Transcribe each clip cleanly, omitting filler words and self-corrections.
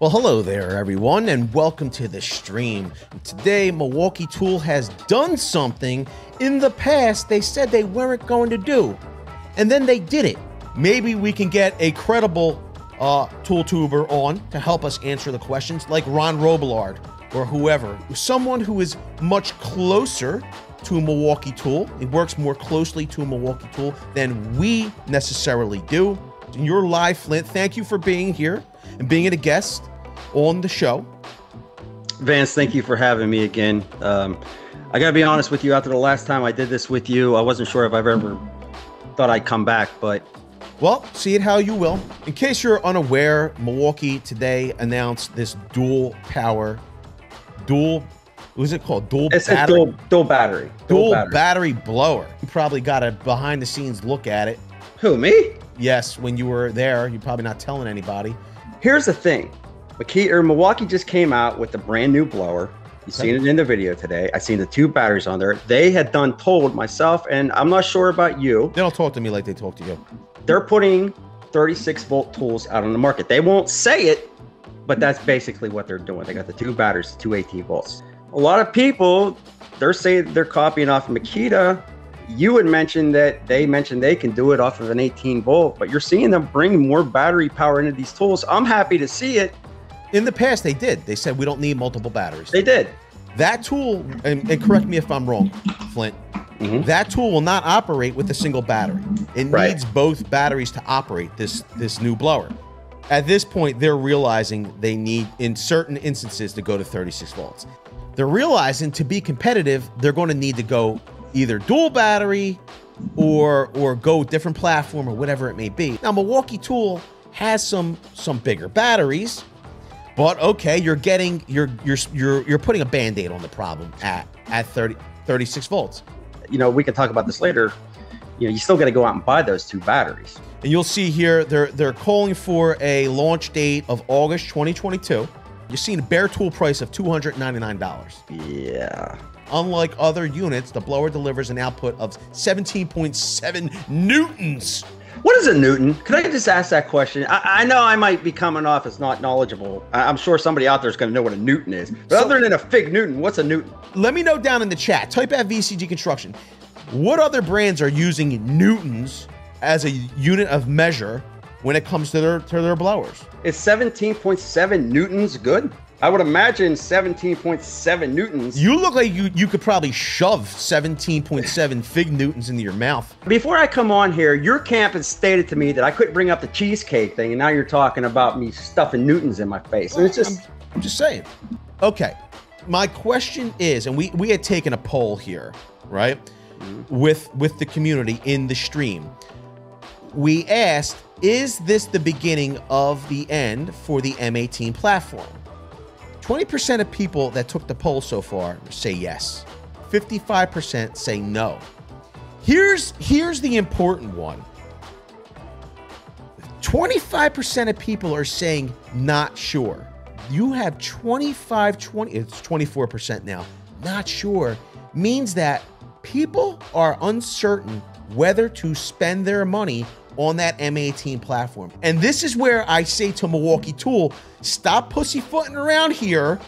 Well, hello there, everyone, and welcome to the stream. Today, Milwaukee Tool has done something in the past they said they weren't going to do, and then they did it. Maybe we can get a credible tool tuber on to help us answer the questions, like Ron Robillard or whoever. Someone who is much closer to Milwaukee Tool. It works more closely to Milwaukee Tool than we necessarily do. You're live, Flint. Thank you for being here and being a guest on the show. Vance, thank you for having me again. I gotta be honest with you, after the last time I did this with you, I wasn't sure if I've ever thought I'd come back, but... Well, see it how you will. In case you're unaware, Milwaukee today announced this dual battery? Dual battery blower. You probably got a behind the scenes look at it. Who, me? Yes, when you were there, you're probably not telling anybody. Here's the thing. Milwaukee just came out with a brand new blower. You've seen it in the video today. I seen the two batteries on there. They had told myself, and I'm not sure about you. They don't talk to me like they talk to you. They're putting 36 volt tools out on the market. They won't say it, but that's basically what they're doing. They got the two batteries, two 18 volts. A lot of people, they're saying they're copying off of Makita. You had mentioned that they can do it off of an 18 volt, but you're seeing them bring more battery power into these tools. I'm happy to see it. In the past, they did. They said we don't need multiple batteries. They did. That tool, and correct me if I'm wrong, Flint, that tool will not operate with a single battery. It needs both batteries to operate this new blower. At this point, they're realizing they need, in certain instances, to go to 36 volts. They're realizing to be competitive, they're going to need to go either dual battery or go different platform or whatever it may be. Now, Milwaukee Tool has some bigger batteries, but okay, you're putting a Band-Aid on the problem at 36 volts. You know, we can talk about this later. You know, you still got to go out and buy those two batteries. And you'll see here they're calling for a launch date of August 2022. You're seeing a bare tool price of $299. Yeah. Unlike other units, the blower delivers an output of 17.7 newtons. What is a newton? Could I just ask that question? I know I might be coming off as not knowledgeable. I'm sure somebody out there is going to know what a newton is. But other than a fig newton, what's a newton? Let me know down in the chat. Type at VCG Construction. What other brands are using newtons as a unit of measure when it comes to their blowers? Is 17.7 newtons good? I would imagine 17.7 newtons. You look like you could probably shove 17.7 fig newtons into your mouth. Before I come on here, your camp has stated to me that I couldn't bring up the cheesecake thing, and now you're talking about me stuffing newtons in my face. And it's just... I'm just saying. Okay, my question is, and we had taken a poll here, right? With the community in the stream. We asked, is this the beginning of the end for the M18 platform? 20% of people that took the poll so far say yes. 55% say no. Here's the important one. 25% of people are saying not sure. You have it's 24% now. Not sure means that people are uncertain whether to spend their money on that M18 platform. And this is where I say to Milwaukee Tool, stop pussyfooting around here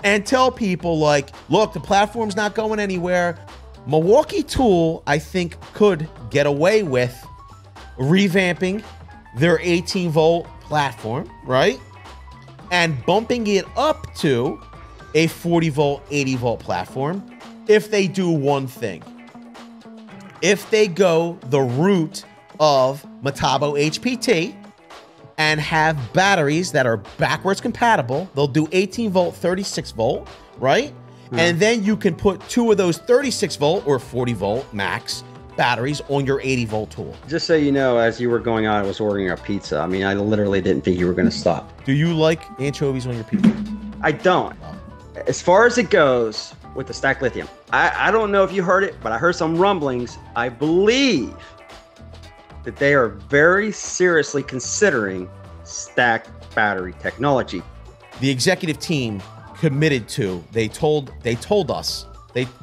and tell people like, look, the platform's not going anywhere. Milwaukee Tool, I think, could get away with revamping their 18 volt platform, right? And bumping it up to a 40 volt, 80 volt platform if they do one thing. If they go the route of Metabo HPT and have batteries that are backwards compatible, they'll do 18 volt, 36 volt, right? And then you can put two of those 36 volt or 40 volt max batteries on your 80 volt tool. Just so you know, as you were going on, I was ordering a pizza. I mean, I literally didn't think you were going to stop. Do you like anchovies on your pizza? I don't. As far as it goes with the stacked lithium, I don't know if you heard it, but I heard some rumblings. I believe that they are very seriously considering stacked battery technology. The executive team committed to, they told us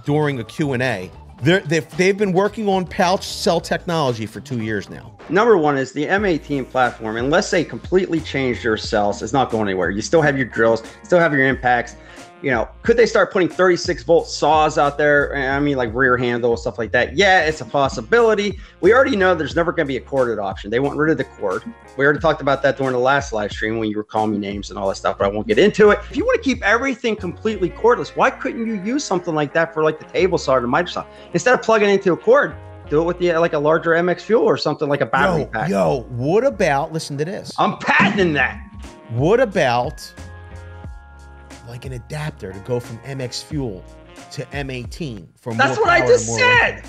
during a Q&A, they've been working on pouch cell technology for 2 years now. Number one is the M18 platform, unless they completely change their cells, it's not going anywhere. You still have your drills, still have your impacts. You know, could they start putting 36-volt saws out there? I mean, like rear handle, stuff like that. Yeah, it's a possibility. We already know there's never going to be a corded option. They want rid of the cord. We already talked about that during the last live stream when you were calling me names and all that stuff, but I won't get into it. If you want to keep everything completely cordless, why couldn't you use something like that for like the table saw or the Microsoft? Instead of plugging into a cord, do it with the like a larger MX Fuel or something like a battery pack. Yo, what about, listen to this. I'm patenting that. What about like an adapter to go from MX Fuel to M18 for more power? That's what I just said.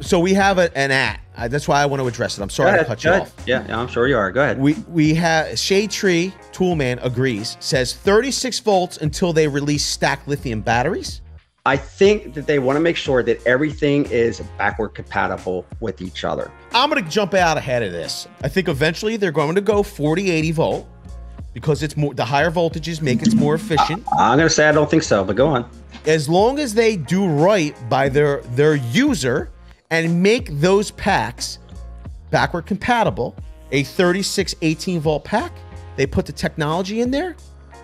So we have an at. That's why I want to address it. I'm sorry to cut you off. Yeah, I'm sure you are. Go ahead. We have Shade Tree Toolman agrees, says 36 volts until they release stacked lithium batteries. I think that they want to make sure that everything is backward compatible with each other. I'm going to jump out ahead of this. I think eventually they're going to go 40-80 volt because it's more, the higher voltages make it more efficient. I'm going to say I don't think so, but go on. As long as they do right by their user and make those packs backward compatible, a 36 18-volt pack, they put the technology in there,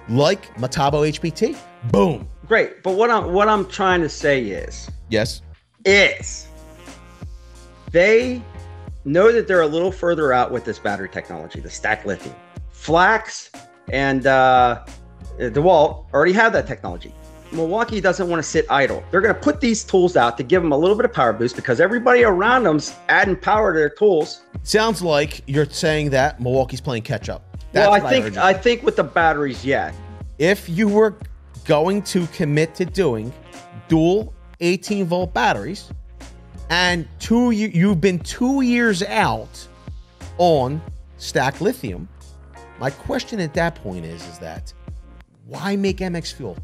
like Metabo HPT, boom. Great, but what I'm trying to say is, yes, they know that they're a little further out with this battery technology, the stacked lithium. Flax and DeWalt already have that technology. Milwaukee doesn't want to sit idle. They're going to put these tools out to give them a little bit of power boost because everybody around them's adding power to their tools. Sounds like you're saying that Milwaukee's playing catch up. Well, I think with the batteries, yeah. If you were going to commit to doing dual 18-volt batteries, and you've been 2 years out on stacked lithium, my question at that point is that why make MX Fuel?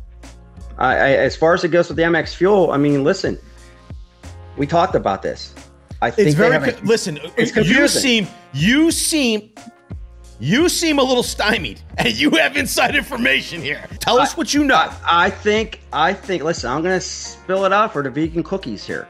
As far as it goes with the MX Fuel, I mean, listen, we talked about this. I think it's very listen. It's confusing. You seem a little stymied, and you have inside information here. Tell us what you know. I think. Listen, I'm going to spill it out for the vegan cookies here.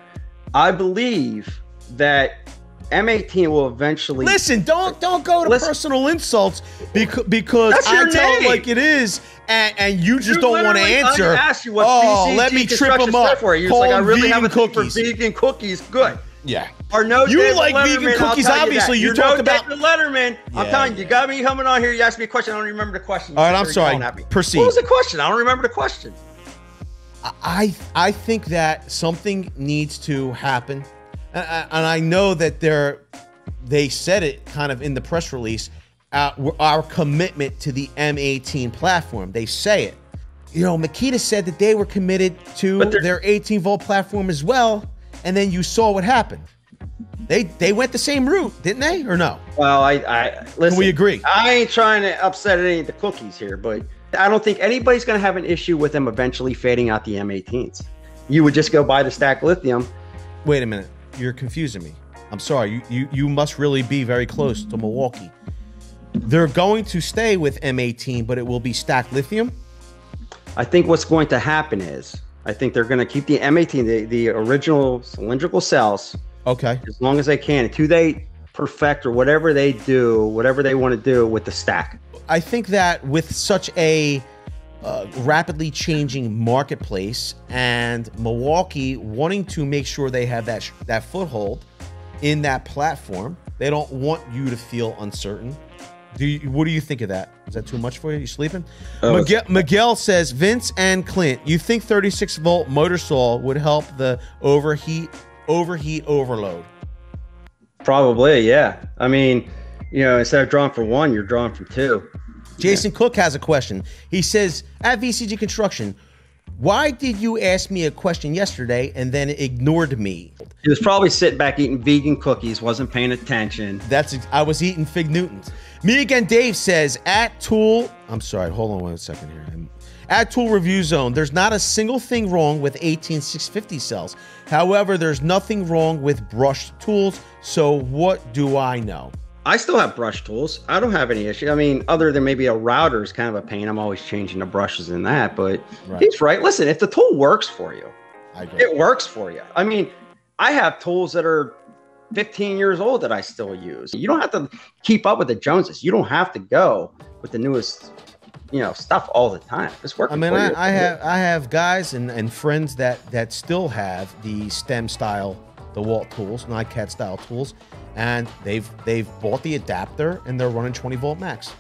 I believe that M18 will eventually. Listen, don't go to personal insults because I tell it like it is, and you just don't want to answer. Let me trip them up. You're like, I really have a thing for vegan cookies. Good. Yeah. Or no, you David like Letterman, vegan cookies, obviously. You talk about David Letterman. Yeah, I'm telling you, you got me coming on here. You asked me a question. I don't remember the question. All right, I'm sorry. Proceed. What was the question? I don't remember the question. I think that something needs to happen, and I know that they said it kind of in the press release. Our commitment to the M18 platform. They say it. You know, Makita said that they were committed to their 18-volt platform as well. And then you saw what happened. They went the same route, didn't they, or no? Well, I listen. Can we agree? I ain't trying to upset any of the cookies here, but I don't think anybody's going to have an issue with them eventually fading out the M18s. You would just go buy the stacked lithium. Wait a minute, you're confusing me. I'm sorry. You must really be very close to Milwaukee. They're going to stay with M18, but it will be stacked lithium. I think what's going to happen is, I think they're going to keep the M18, the original cylindrical cells, okay, as long as they can, until they perfect or whatever they do, whatever they want to do with the stack. I think that with such a rapidly changing marketplace and Milwaukee wanting to make sure they have that foothold in that platform, they don't want you to feel uncertain. What do you think of that? Is that too much for you? You sleeping? Miguel says, Vince and Clint, you think 36-volt motor saw would help the overheat overload? Probably, yeah. I mean, you know, instead of drawing for one, you're drawing for two. Jason Cook has a question. He says, at VCG Construction, why did you ask me a question yesterday and then ignored me? He was probably sitting back eating vegan cookies, wasn't paying attention. I was eating Fig Newtons. Me Again Dave says, at Tool, I'm sorry, hold on 1 second here. At Tool Review Zone, there's not a single thing wrong with 18650 cells. However, there's nothing wrong with brushed tools. So what do I know? I still have brush tools. I don't have any issue. I mean, other than maybe a router is kind of a pain. I'm always changing the brushes in that, but he's right. Listen, if the tool works for you, it works for you. I mean, I have tools that are 15 years old that I still use. You don't have to keep up with the Joneses. You don't have to go with the newest, stuff all the time. It's working. I mean, I have guys and friends that still have the STEM style DeWalt tools, NiCad style tools, and they've bought the adapter and they're running 20 volt max.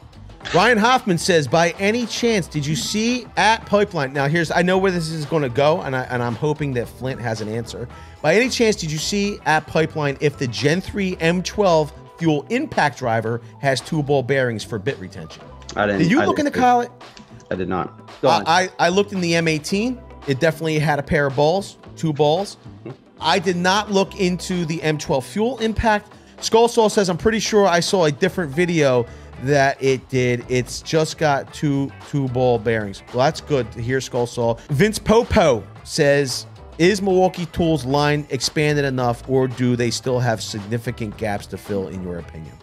Ryan Hoffman says, by any chance, did you see at Pipeline? Now, I know where this is going to go, and I'm hoping that Flint has an answer. By any chance, did you see at Pipeline if the Gen 3 M12 fuel impact driver has 2-ball bearings for bit retention? I didn't. Did you look into Collet? I did not. I looked in the M18. It definitely had a pair of balls, 2 balls. I did not look into the M12 fuel impact. Skullsaw says, I'm pretty sure I saw a different video that it did. It's just got two ball bearings. Well, that's good to hear, Skullsaw. Vince Popo says, is Milwaukee Tool's line expanded enough, or do they still have significant gaps to fill, in your opinion?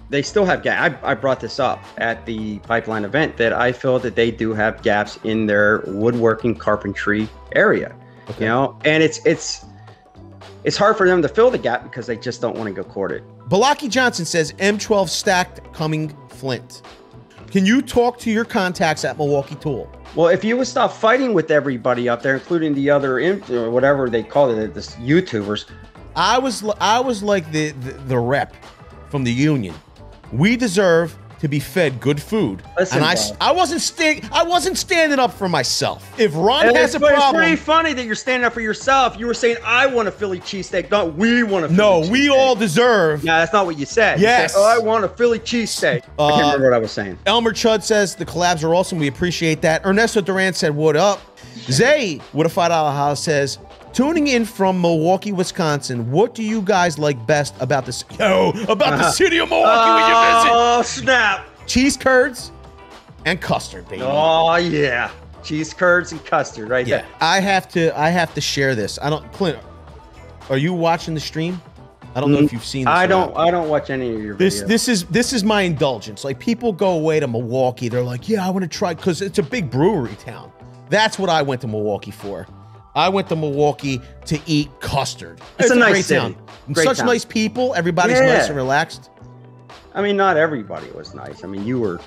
They still have gaps. I brought this up at the Pipeline event that I feel that they do have gaps in their woodworking carpentry area. Okay. And it's hard for them to fill the gap because they just don't want to go corded. Balaki Johnson says M12 stacked coming Flint. Can you talk to your contacts at Milwaukee Tool? Well, if you would stop fighting with everybody up there, including the other, or whatever they call it, the YouTubers. I was like the rep from the union. We deserve to be fed good food. Listen, and I wasn't standing up for myself. If Ron has a problem, it's pretty funny that you're standing up for yourself. You were saying, I want a Philly cheesesteak, not we want a Philly cheesesteak. No, we all deserve. Yeah, that's not what you said. Yes. You said, I want a Philly cheesesteak. I can't remember what I was saying. Elmer Chud says the collabs are awesome. We appreciate that. Ernesto Duran said, what up? Zay with a $5 house says, tuning in from Milwaukee, Wisconsin, what do you guys like best about this? About the city of Milwaukee when you visit? Oh, snap. Cheese curds and custard, baby. Oh, yeah. Cheese curds and custard right there. I have to share this. Clint, are you watching the stream? I don't know if you've seen this. I don't watch any of your videos. This is my indulgence. Like, people go away to Milwaukee, they're like, yeah, I want to try, because it's a big brewery town. That's what I went to Milwaukee for. I went to Milwaukee to eat custard. It's a nice great city. Town. Such nice people. Everybody's nice and relaxed. I mean, not everybody was nice. I mean, you were.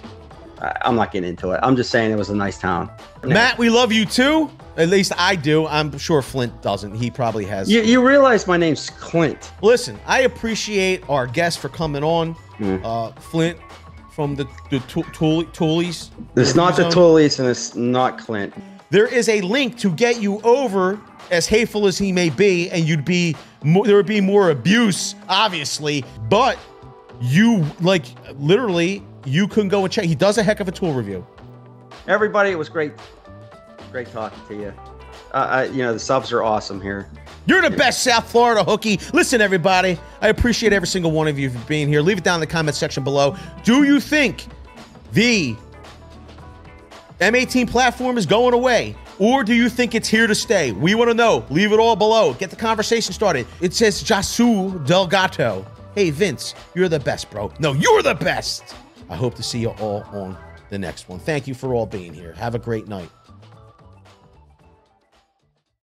I'm not getting into it. I'm just saying it was a nice town. Matt, we love you too. At least I do. I'm sure Flint doesn't. He probably has. You realize my name's Clint. Listen, I appreciate our guest for coming on. Flint from the Toolies. It's not the Toolies, and it's not Clint. There is a link to get you over, as hateful as he may be, and there would be more abuse, obviously, but you, like, literally, you can go and check. He does a heck of a tool review. Everybody, it was great talking to you. The subs are awesome here. You're the best South Florida hookie. Listen, everybody, I appreciate every single one of you for being here. Leave it down in the comment section below. Do you think the M18 platform is going away, or do you think it's here to stay? We want to know. Leave it all below. Get the conversation started. It says Jasu Delgato. Hey, Vince, you're the best, bro. No, you're the best. I hope to see you all on the next one. Thank you for all being here. Have a great night.